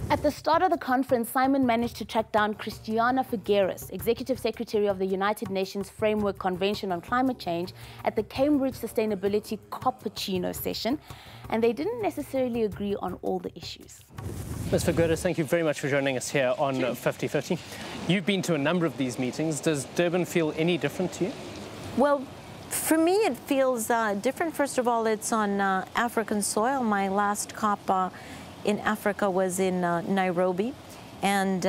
At the start of the conference, Simon managed to track down Christiana Figueres, Executive Secretary of the United Nations Framework Convention on Climate Change, at the Cambridge Sustainability COP17 session, and they didn't necessarily agree on all the issues. Ms. Figueres, thank you very much for joining us here on 50/50. You've been to a number of these meetings. Does Durban feel any different to you? Well, for me, it feels different. First of all, it's on African soil. My last COP in Africa was in Nairobi, and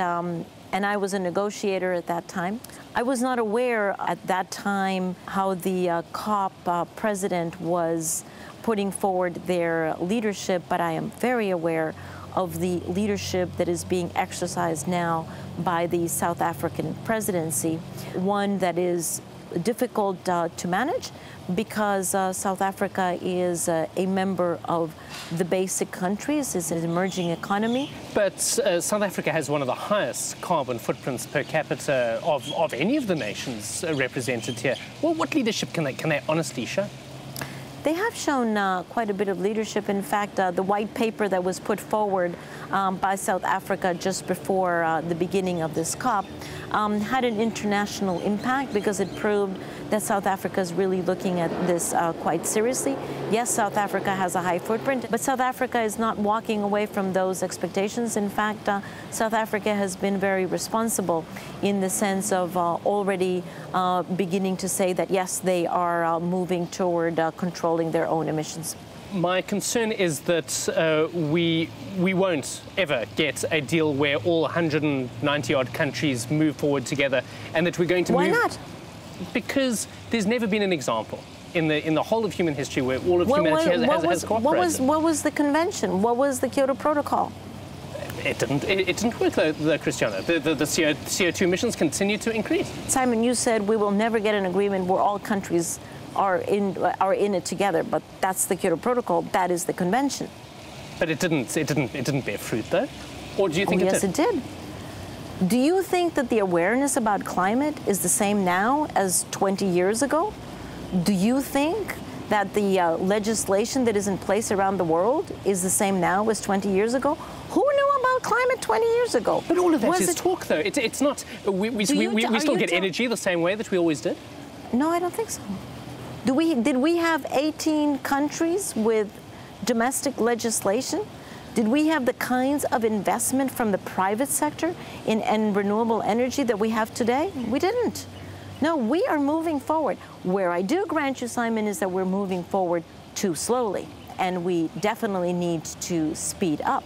I was a negotiator at that time. I was not aware at that time how the COP president was putting forward their leadership, but I am very aware of the leadership that is being exercised now by the South African presidency, one that is difficult to manage because South Africa is a member of the basic countries, it's an emerging economy. But South Africa has one of the highest carbon footprints per capita of any of the nations represented here. Well, what leadership can they honestly show? They have shown quite a bit of leadership. In fact, the white paper that was put forward by South Africa just before the beginning of this COP had an international impact because it proved that South Africa is really looking at this quite seriously. Yes, South Africa has a high footprint, but South Africa is not walking away from those expectations. In fact, South Africa has been very responsible in the sense of already beginning to say that, yes, they are moving toward controlling their own emissions. My concern is that we won't ever get a deal where all 190-odd countries move forward together, and that we're going to Why not? Because there's never been an example in the whole of human history where all of humanity has cooperated. What was the convention? What was the Kyoto Protocol? It didn't work, though, Christiana. The CO2 emissions continue to increase. Simon, you said we will never get an agreement where all countries are in it together, but that's the Kyoto Protocol. That is the convention. But it didn't bear fruit, though. Or do you think it did? Yes, it did. Do you think that the awareness about climate is the same now as 20 years ago? Do you think that the legislation that is in place around the world is the same now as 20 years ago? Who knew about climate 20 years ago? But all of that is talk, though. It's not. We still get energy the same way that we always did. No, I don't think so. Did we have 18 countries with domestic legislation? Did we have the kinds of investment from the private sector in renewable energy that we have today? We didn't. No, we are moving forward. Where I do grant you, Simon, is that we're moving forward too slowly, and we definitely need to speed up.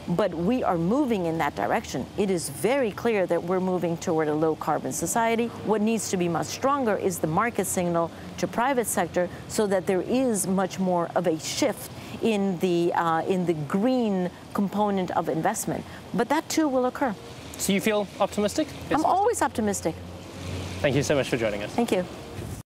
But we are moving in that direction. It is very clear that we're moving toward a low-carbon society. What needs to be much stronger is the market signal to private sector so that there is much more of a shift in the green component of investment. But that too will occur. So you feel optimistic? I'm always optimistic. Thank you so much for joining us. Thank you.